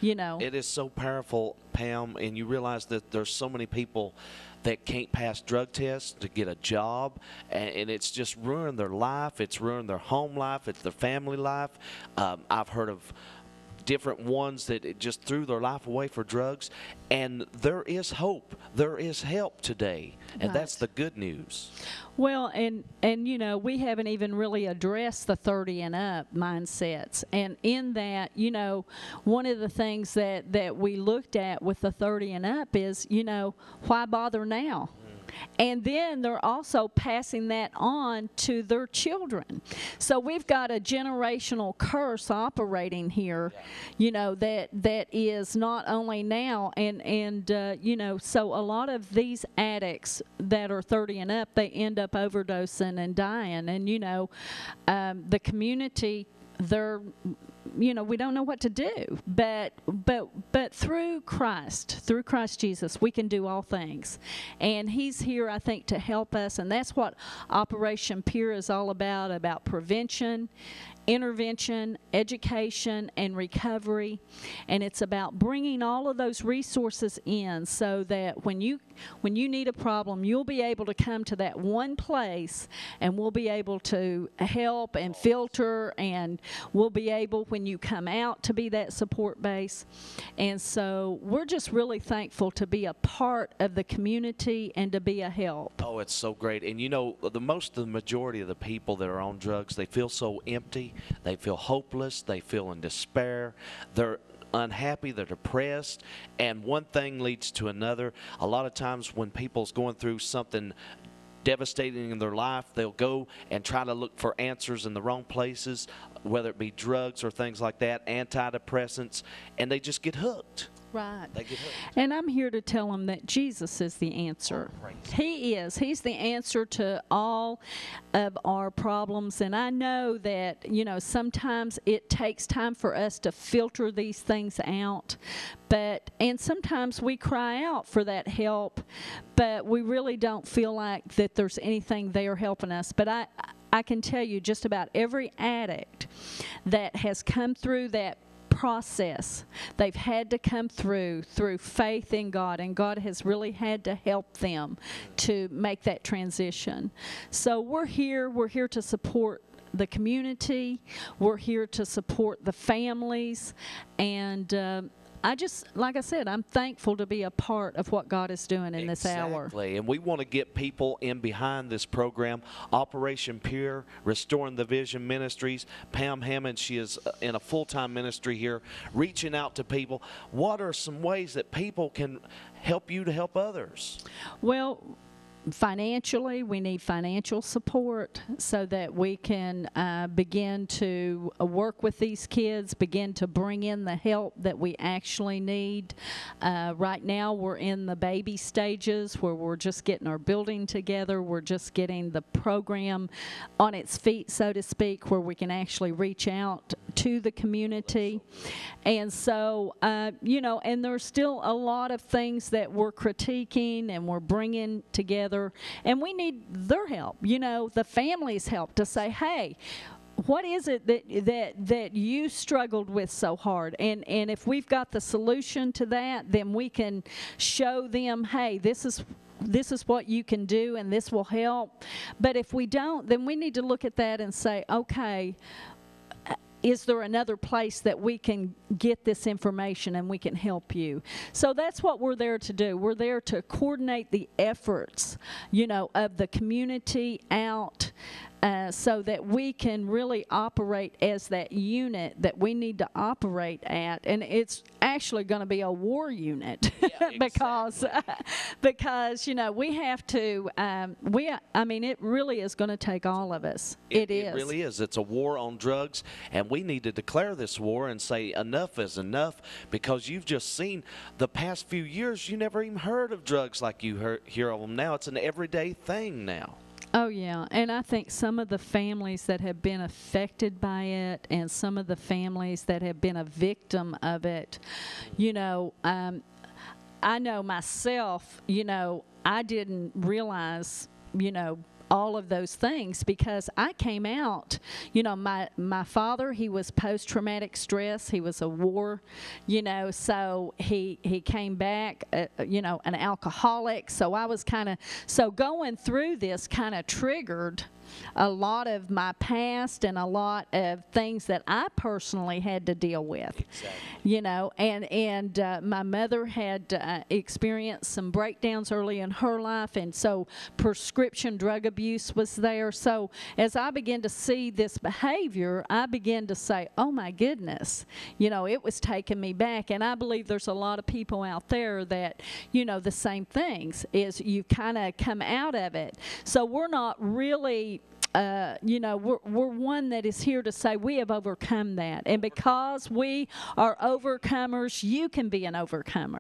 you know. It is so powerful, Pam, and you realize that there's so many people that can't pass drug tests to get a job, and it's just ruined their life. It's ruined their home life. It's their family life. I've heard of different ones that it just threw their life away for drugs, and there is hope. There is help today, and that's the good news. Well, and you know, we haven't even really addressed the 30 and up mindsets. And in that, you know, one of the things that we looked at with the 30 and up is, you know, why bother now? And then they're also passing that on to their children. So we've got a generational curse operating here, you know, that is not only now, and you know, so a lot of these addicts that are 30 and up, they end up overdosing and dying. And, you know, the community, they're, you know, we don't know what to do, but through Christ Jesus, we can do all things, and He's here, I think, to help us, and that's what Operation Peer is all about prevention, intervention, education, and recovery. And it's about bringing all of those resources in so that when you need a problem, you'll be able to come to that one place, and we'll be able to help and filter, and we'll be able, when you come out, to be that support base. And so we're just really thankful to be a part of the community and to be a help. Oh, it's so great. And you know, the majority of the people that are on drugs, they feel so empty. They feel hopeless. They feel in despair. They're unhappy, they're depressed, and one thing leads to another. A lot of times when people's going through something devastating in their life, they'll go and try to look for answers in the wrong places, whether it be drugs or things like that, antidepressants, and they just get hooked. Right. They get hooked. And I'm here to tell them that Jesus is the answer. Oh, He is. He's the answer to all of our problems. And I know that, you know, sometimes it takes time for us to filter these things out. And sometimes we cry out for that help, but we really don't feel like that there's anything there helping us. But I can tell you, just about every addict that has come through that process, they've had to come through faith in God, and God has really had to help them to make that transition. So we're here to support the community, we're here to support the families, and like I said, I'm thankful to be a part of what God is doing in this hour. Exactly, and we want to get people in behind this program. Operation Pure, Restoring the Vision Ministries. Pam Hammond, she is in a full-time ministry here, reaching out to people. What are some ways that people can help you to help others? Well, financially, we need financial support so that we can begin to work with these kids, begin to bring in the help that we actually need. Right now, we're in the baby stages where we're just getting our building together. We're just getting the program on its feet, so to speak, where we can actually reach out to the community. And so, you know, and there's still a lot of things that we're critiquing and we're bringing together. And we need their help, you know, the family's help to say, hey, what is it that you struggled with so hard? And if we've got the solution to that, then we can show them, hey, this is what you can do, and this will help. But if we don't, then we need to look at that and say, okay, is there another place that we can get this information and we can help you? So that's what we're there to do. We're there to coordinate the efforts, you know, of the community out so that we can really operate as that unit that we need to operate at. And it's actually going to be a war unit because, you know, we have to, I mean, it really is going to take all of us. It is. It really is. It's a war on drugs, and we need to declare this war and say enough is enough, because you've just seen the past few years, you never even heard of drugs like you hear of them now. It's an everyday thing now. Oh, yeah, and I think some of the families that have been affected by it and some of the families that have been a victim of it, you know, I know myself, you know, I didn't realize, you know, all of those things, because I came out, you know, my father, he was post-traumatic stress. He was a war, you know, so he came back, you know, an alcoholic. So I was so going through this kind of triggered a lot of my past and a lot of things that I personally had to deal with. Exactly. You know, and my mother had experienced some breakdowns early in her life, and so prescription drug abuse was there. So as I began to see this behavior, I began to say, oh my goodness, you know, it was taking me back. And I believe there's a lot of people out there that, you know, the same things, is you kind of come out of it. So we're not really you know, we're one that is here to say we have overcome that. And because we are overcomers, you can be an overcomer.